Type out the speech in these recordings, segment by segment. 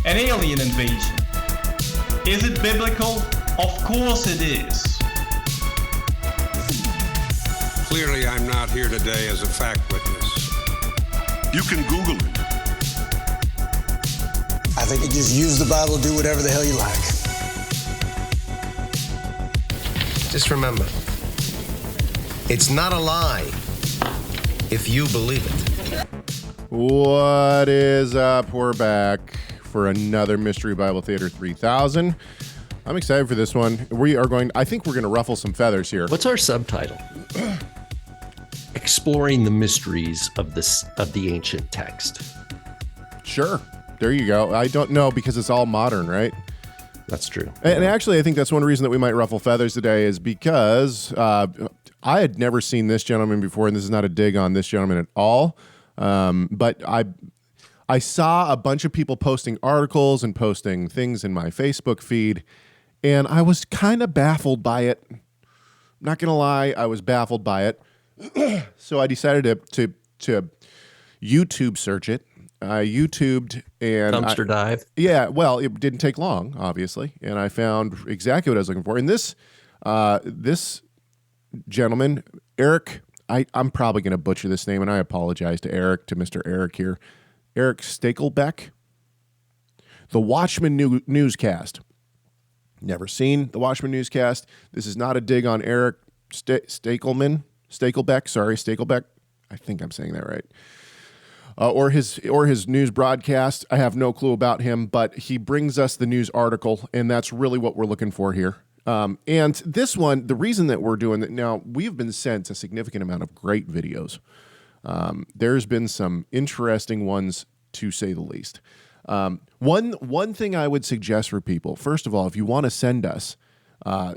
An alien invasion. Is it biblical? Of course it is. Clearly, I'm not here today as a fact witness. You can Google it. I think you just use the Bible, do whatever the hell you like. Just remember, it's not a lie if you believe it. What is up? We're back for another Mystery Bible Theater 3000. I'm excited for this one. I think we're going to ruffle some feathers here. What's our subtitle? Exploring the mysteries of the ancient text. Sure. There you go. I don't know because it's all modern, right? That's true. And actually, I think that's one reason that we might ruffle feathers today is because I had never seen this gentleman before, and this is not a dig on this gentleman at all. But I saw a bunch of people posting articles and posting things in my Facebook feed, and I was kind of baffled by it. I'm not going to lie, I was baffled by it. So I decided to YouTube search it. I YouTubed and dumpster dive. Yeah, well, it didn't take long, obviously, and I found exactly what I was looking for. And this gentleman, Eric, I'm probably going to butcher this name, and I apologize to Mr. Eric here. Eric Stakelbeck, the Watchman Newscast. Never seen the Watchman Newscast. This is not a dig on Eric Stakelbeck. I think I'm saying that right. Or his news broadcast. I have no clue about him, but he brings us the news article, and that's really what we're looking for here. And this one, the reason that we're doing that now, we've been sent a significant amount of great videos. There's been some interesting ones, to say the least. One thing I would suggest for people, first of all, if you want to send us a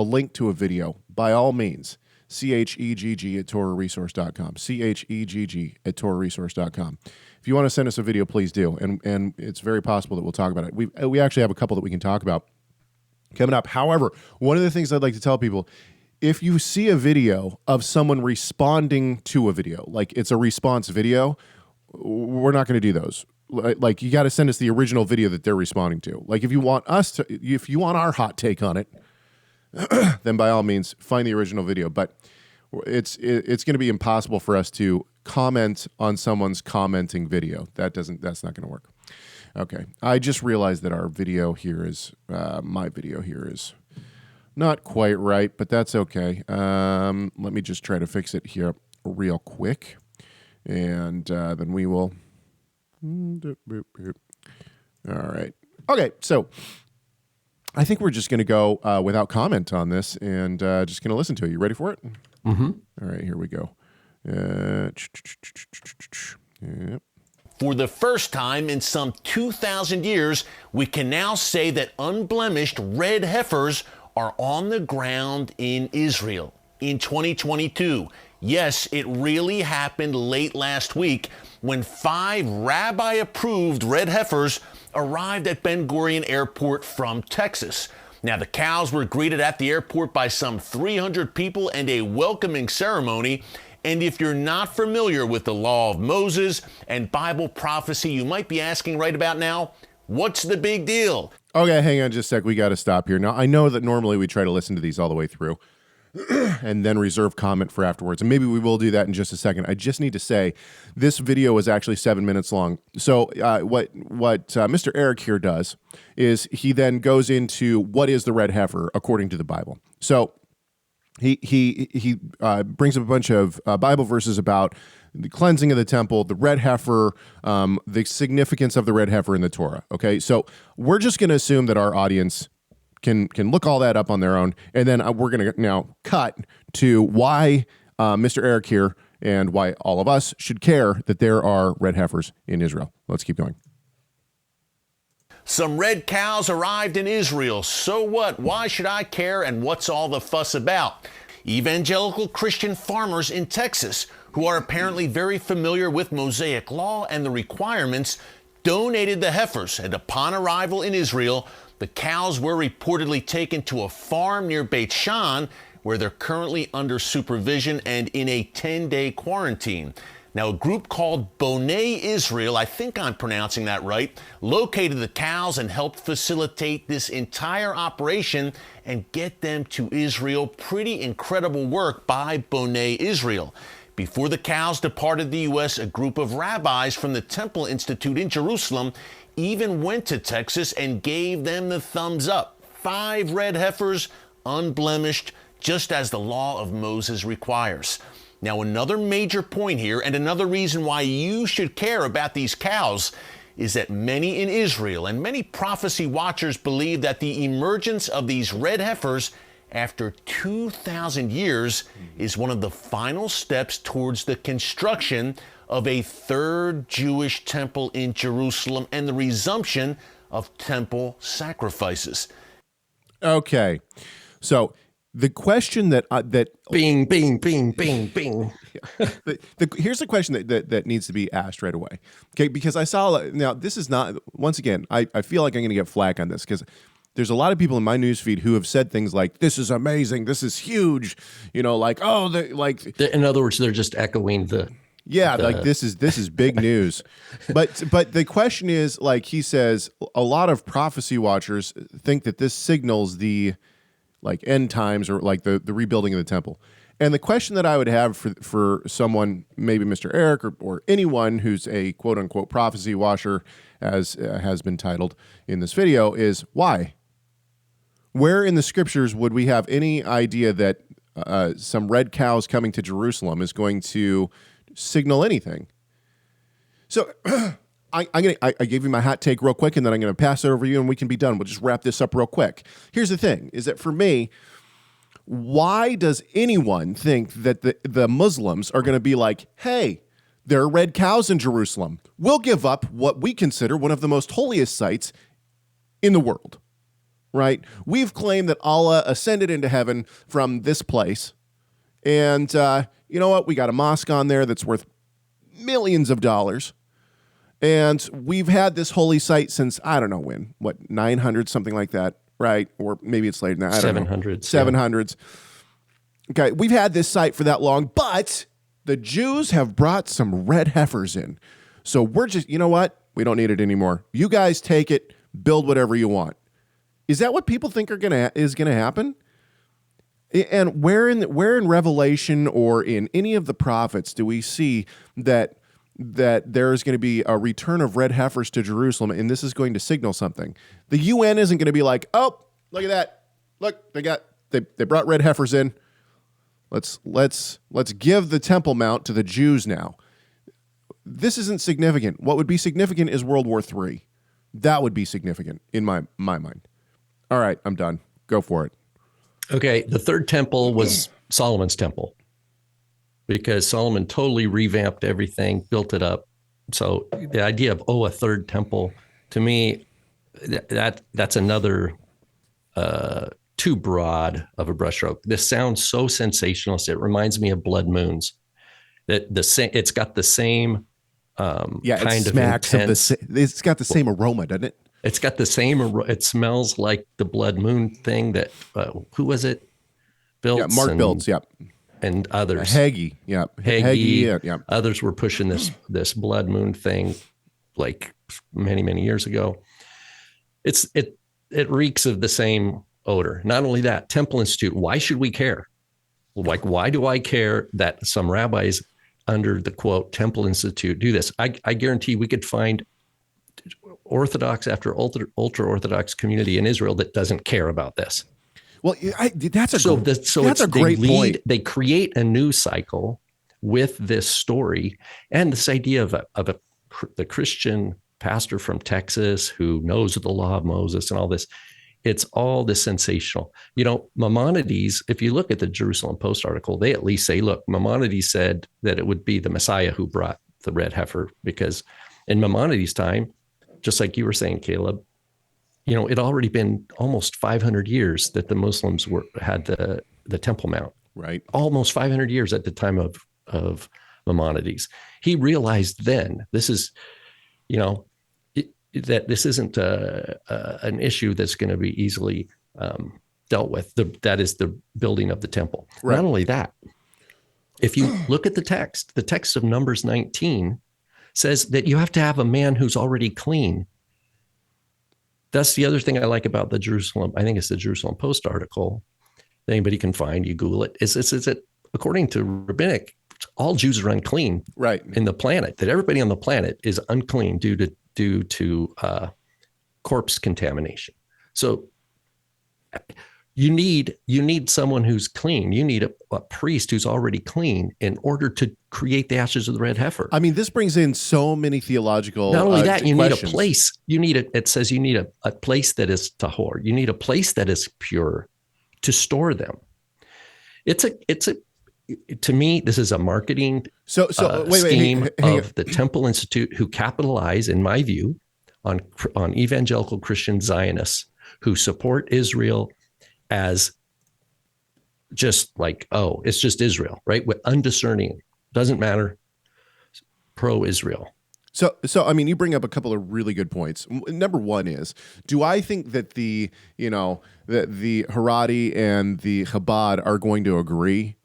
link to a video, by all means, CHEGG at TorahResource.com. CHEGG at TorahResource.com. If you want to send us a video, please do. And it's very possible that we'll talk about it. We actually have a couple that we can talk about coming up. However, one of the things I'd like to tell people, if you see a video of someone responding to a video, like it's a response video, we're not going to do those. Like, you got to send us the original video that they're responding to. Like, if you want our hot take on it, then by all means, find the original video. But it's going to be impossible for us to comment on someone's commenting video. That's not going to work. Okay. I just realized that our video here is, my video here is not quite right, but that's okay. Let me just try to fix it here real quick. And then we will. All right. Okay. So I think we're just going to go without comment on this and just going to listen to it. You ready for it? Mm-hmm. All right, here we go. Yep. For the first time in some 2,000 years, we can now say that unblemished red heifers are on the ground in Israel in 2022. Yes, it really happened late last week when 5 rabbi-approved red heifers arrived at Ben Gurion Airport from Texas. Now, the cows were greeted at the airport by some 300 people and a welcoming ceremony. And if you're not familiar with the law of Moses and Bible prophecy, you might be asking right about now, what's the big deal? Okay, hang on just a sec. We got to stop here. Now, I know that normally we try to listen to these all the way through and then reserve comment for afterwards. And maybe we will do that in just a second. I just need to say this video is actually 7 minutes long. So what Mr. Eric here does is he then goes into what is the red heifer according to the Bible. So he brings up a bunch of Bible verses about the cleansing of the temple, the red heifer, the significance of the red heifer in the Torah. Okay, so we're just going to assume that our audience can look all that up on their own, and then we're going to now cut to why Mr. Eric here and why all of us should care that there are red heifers in Israel. Let's keep going. Some red cows arrived in Israel. So what? Why should I care? And what's all the fuss about? Evangelical Christian farmers in Texas, who are apparently very familiar with Mosaic law and the requirements, donated the heifers. And upon arrival in Israel, the cows were reportedly taken to a farm near Beit Shan, where they're currently under supervision and in a 10-day quarantine. Now, a group called B'nai Israel, I think I'm pronouncing that right, located the cows and helped facilitate this entire operation and get them to Israel. Pretty incredible work by B'nai Israel. Before the cows departed the U.S., a group of rabbis from the Temple Institute in Jerusalem even went to Texas and gave them the thumbs up. 5 red heifers, unblemished, just as the law of Moses requires. Now, another major point here, and another reason why you should care about these cows, is that many in Israel and many prophecy watchers believe that the emergence of these red heifers after 2,000 years is one of the final steps towards the construction of a third Jewish temple in Jerusalem and the resumption of temple sacrifices. Okay, so the question that Bing, bing, bing, bing, bing. here's the question that needs to be asked right away. Okay, because I saw, now this is not, once again, I feel like I'm going to get flack on this because there's a lot of people in my newsfeed who have said things like, "This is amazing, this is huge," like, oh, In other words, they're just echoing like this is big news. But the question is, like he says, a lot of prophecy watchers think that this signals the end times or like the rebuilding of the temple. And the question that I would have for someone, maybe Mr. Eric or anyone who's a quote unquote prophecy watcher, as has been titled in this video, is why? Where in the scriptures would we have any idea that some red cows coming to Jerusalem is going to signal anything? So I gave you my hot take real quick, and then I'm going to pass it over to you, and we can be done. We'll just wrap this up real quick. Here's the thing, is that for me, why does anyone think that the Muslims are going to be like, hey, there are red cows in Jerusalem. We'll give up what we consider one of the most holiest sites in the world, right? We've claimed that Allah ascended into heaven from this place, and you know what? We got a mosque on there that's worth millions of dollars. And we've had this holy site since, I don't know when, 900, something like that, right? Or maybe it's later than that. 700s. 700s. Yeah. Okay, we've had this site for that long, but the Jews have brought some red heifers in. So we're just, you know what? We don't need it anymore. You guys take it, build whatever you want. Is that what people think is gonna happen? And where in Revelation or in any of the prophets do we see that there is going to be a return of red heifers to Jerusalem, and this is going to signal something? The UN isn't going to be like, oh, look at that. Look, they brought red heifers in. Let's give the Temple Mount to the Jews now. This isn't significant. What would be significant is World War III. That would be significant in my mind. All right, I'm done. Go for it. Okay, the third temple was Solomon's temple, because Solomon totally revamped everything, built it up. So the idea of, a third temple, to me, that's another too broad of a brushstroke. This sounds so sensationalist. It reminds me of blood moons. It's got the same kind of intense. It's got the same aroma, doesn't it? It's got the same. It smells like the blood moon thing that who was it? Biltz. Yeah, Mark Biltz. Yep. And others. Hegg. Yeah. Hegg. Yeah. Others were pushing this blood moon thing like many years ago. It reeks of the same odor. Not only that, Temple Institute. Why should we care? Like, why do I care that some rabbis under the quote Temple Institute do this? I guarantee we could find Orthodox after ultra-Orthodox community in Israel that doesn't care about this. Well, that's a great point. They create a news cycle with this story and this idea of the Christian pastor from Texas who knows the law of Moses and all this. It's all this sensational. Maimonides, if you look at the Jerusalem Post article, they at least say, look, Maimonides said that it would be the Messiah who brought the red heifer, because in Maimonides' time, just like you were saying, Caleb, it already been almost 500 years that the Muslims had the Temple Mount. Right. Almost 500 years at the time of Maimonides. He realized then this is, that this isn't an issue that's going to be easily dealt with. That is the building of the temple. Right. Not only that, If you look at the text of Numbers 19 says that you have to have a man who's already clean. That's the other thing I like about the Jerusalem. I think it's the Jerusalem Post article that anybody can find. You Google it. Is that according to Rabbinic, all Jews are unclean, right, in the planet. That everybody on the planet is unclean due to corpse contamination. So you need someone who's clean. You need a priest who's already clean in order to create the ashes of the red heifer. I mean, this brings in so many theological. Not only that, you questions. need a place. It says you need a place that is tahor. You need a place that is pure to store them. To me, this is a marketing scheme of the Temple Institute, who capitalize, in my view, on evangelical Christian Zionists who support Israel as just like, oh, it's just Israel, right? With undiscerning, doesn't matter, pro-Israel. So I mean, you bring up a couple of really good points. Number one is, do I think that the Haredi and the Chabad are going to agree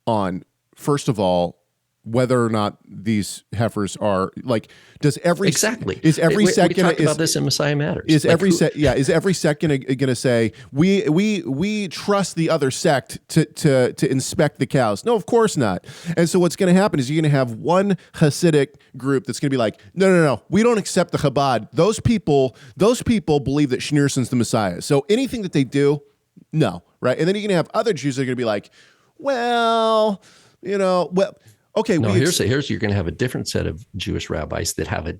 on, first of all, whether or not these heifers are like, is every sect we talked about this in Messiah Matters. Is every sect going to say we trust the other sect to inspect the cows? No, of course not. And so what's going to happen is you're going to have one Hasidic group that's going to be like, no, we don't accept the Chabad. Those people believe that Schneerson's the Messiah. So anything that they do, no, right? And then you're going to have other Jews that are going to be like, okay. No, here's you're going to have a different set of Jewish rabbis that have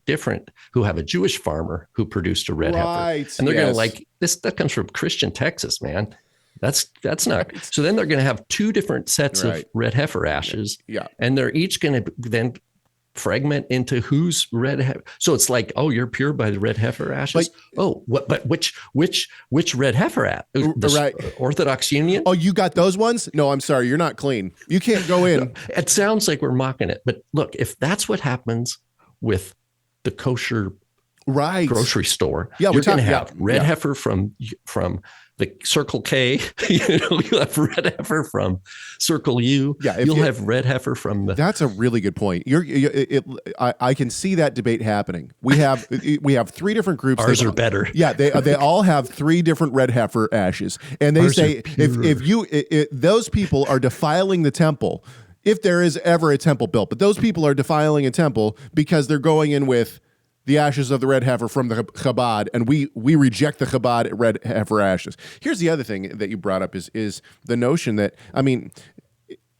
who have a Jewish farmer who produced a red heifer, and they're going to like this. That comes from Christian Texas, man. That's not. So then they're going to have two different sets of red heifer ashes, and they're each going to then fragment into who's red heifer. So it's like, oh, you're pure by the red heifer ashes. But which red heifer Orthodox Union? Oh, you got those ones? No, I'm sorry, you're not clean. You can't go in. It sounds like we're mocking it, but look, if that's what happens with the kosher grocery store, you're going to have red heifer from the Circle K. You'll have red heifer from Circle U. You'll have red heifer from the. That's a really good point. I can see that debate happening. We have three different groups. Ours are better. Yeah, they all have three different red heifer ashes, and they say if those people are defiling the temple, if there is ever a temple built, but those people are defiling a temple because they're going in with the ashes of the red heifer from the Chabad, and we reject the Chabad red heifer ashes. Here's the other thing that you brought up is the notion that, I mean,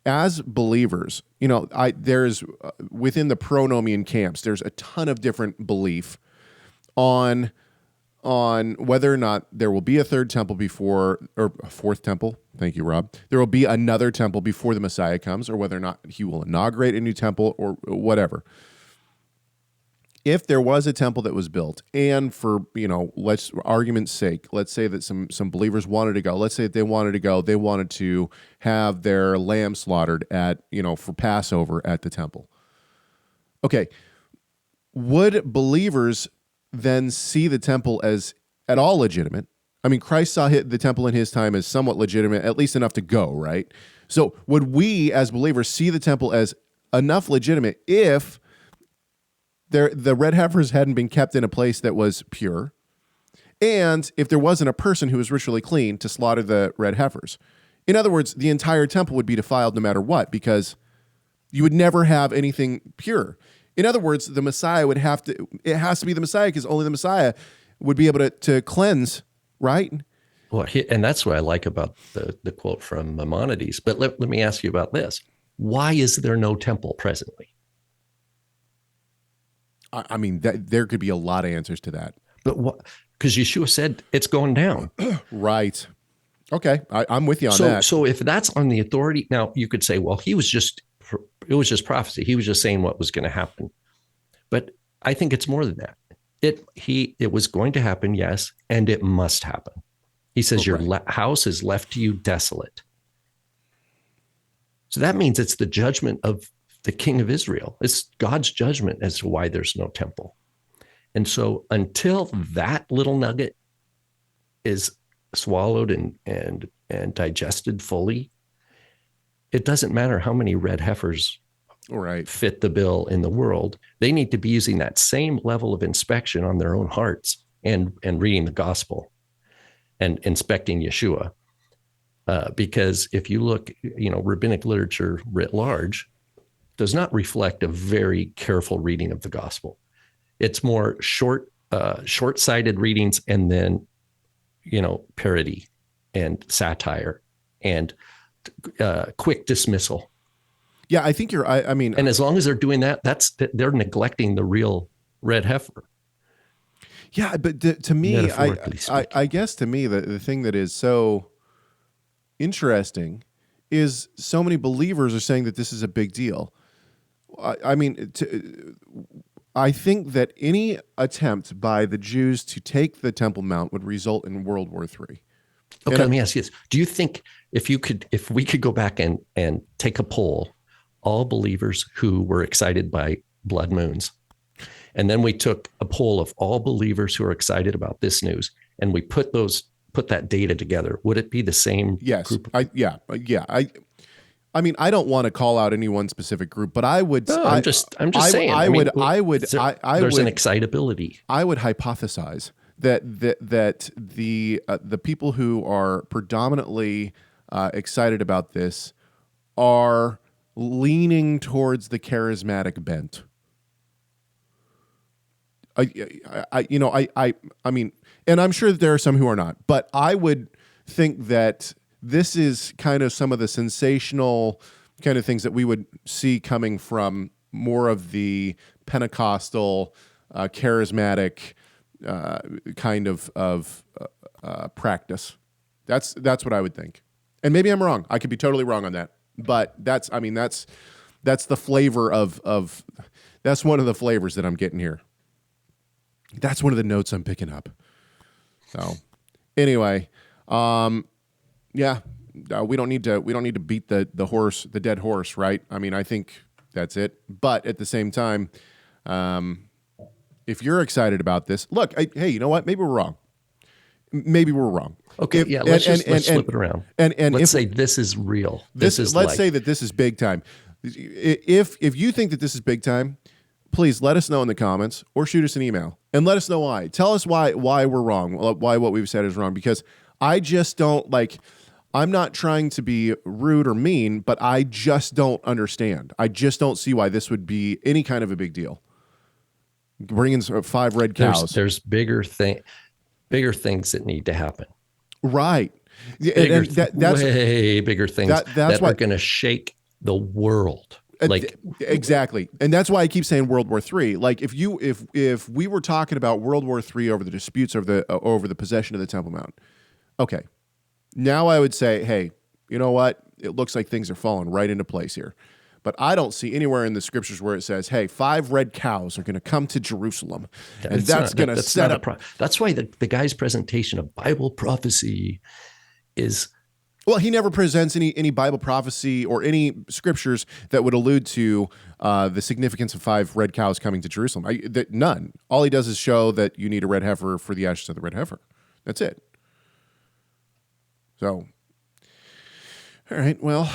as believers, there's within the pronomian camps, there's a ton of different belief on whether or not there will be a third temple or a fourth temple. Thank you, Rob. There will be another temple before the Messiah comes, or whether or not he will inaugurate a new temple or whatever. If there was a temple that was built, and for, let's argument's sake, let's say that some believers wanted to go. Let's say that they wanted to have their lamb slaughtered for Passover at the temple. Okay, would believers then see the temple as at all legitimate? I mean, Christ saw the temple in his time as somewhat legitimate, at least enough to go, right? So would we as believers see the temple as enough legitimate if the red heifers hadn't been kept in a place that was pure, and if there wasn't a person who was ritually clean to slaughter the red heifers? In other words, the entire temple would be defiled no matter what, because you would never have anything pure. In other words, the Messiah it has to be the Messiah, because only the Messiah would be able to cleanse, right? Well, and that's what I like about the quote from Maimonides. But let me ask you about this. Why is there no temple presently? I mean, there could be a lot of answers to that. But what? Because Yeshua said it's going down. Right. Okay, I'm with you on that. So if that's on the authority, now you could say, well, it was just prophecy. He was just saying what was going to happen. But I think it's more than that. It was going to happen, yes, and it must happen. He says your house is left to you desolate. So that means it's the judgment of the King of Israel. It's God's judgment as to why there's no temple. And so until that little nugget is swallowed and digested fully, it doesn't matter how many red heifers fit the bill in the world. They need to be using that same level of inspection on their own hearts and reading the gospel and inspecting Yeshua. Because if you look, rabbinic literature writ large does not reflect a very careful reading of the gospel. It's more short-sighted readings and then, parody and satire and quick dismissal. Yeah, I think you're. I mean, and as long as they're doing that, they're neglecting the real red heifer. Yeah, but to me, I guess to me the thing that is so interesting is so many believers are saying that this is a big deal. I think that any attempt by the Jews to take the Temple Mount would result in World War III. Okay, let me ask you this. Do you think if we could go back and take a poll, all believers who were excited by blood moons, and then we took a poll of all believers who are excited about this news, and we put that data together, would it be the same? Yes. Group? I mean, I don't want to call out any one specific group, but I would. No, I'm just saying. There's an excitability. I would hypothesize that the people who are predominantly excited about this are leaning towards the charismatic bent. I mean, and I'm sure that there are some who are not, but I would think that this is kind of some of the sensational kind of things that we would see coming from more of the Pentecostal, charismatic kind of practice. That's what I would think, and maybe I'm wrong. I could be totally wrong on that, but that's the flavor of that's one of the flavors that I'm getting here. That's one of the notes I'm picking up. So, anyway, yeah, we don't need to beat the dead horse, right? I mean, I think that's it. But at the same time, if you're excited about this, look, hey, you know what? Maybe we're wrong. Okay, let's flip it around. And let's say this is real. Let's say that this is big time. If you think that this is big time, please let us know in the comments or shoot us an email and let us know why. Tell us why we're wrong, why what we've said is wrong, because I just don't I'm not trying to be rude or mean, but I just don't understand. I just don't see why this would be any kind of a big deal. Bringing 5 red cows. There's bigger things that need to happen. Right. That's way bigger things that are going to shake the world. Exactly. And that's why I keep saying World War III. Like if we were talking about World War III over the disputes over the possession of the Temple Mount, okay. Now I would say, hey, you know what? It looks like things are falling right into place here. But I don't see anywhere in the scriptures where it says, hey, 5 red cows are going to come to Jerusalem. And that's going to set up. That's why the guy's presentation of Bible prophecy is. Well, he never presents any Bible prophecy or any scriptures that would allude to the significance of 5 red cows coming to Jerusalem. None. All he does is show that you need a red heifer for the ashes of the red heifer. That's it. So, all right. Well,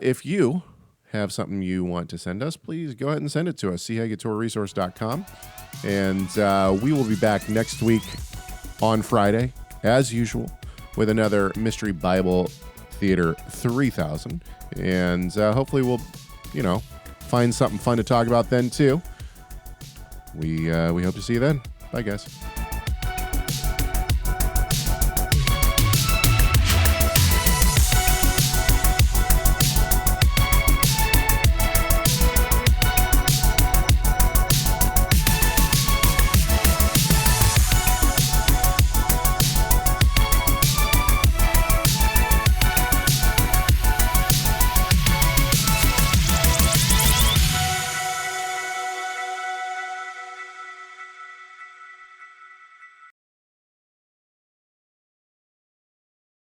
if you have something you want to send us, please go ahead and send it to us. Hegg at TorahResource.com. And we will be back next week on Friday, as usual, with another Mystery Bible Theater 3000. And hopefully we'll, find something fun to talk about then, too. We hope to see you then. Bye, guys.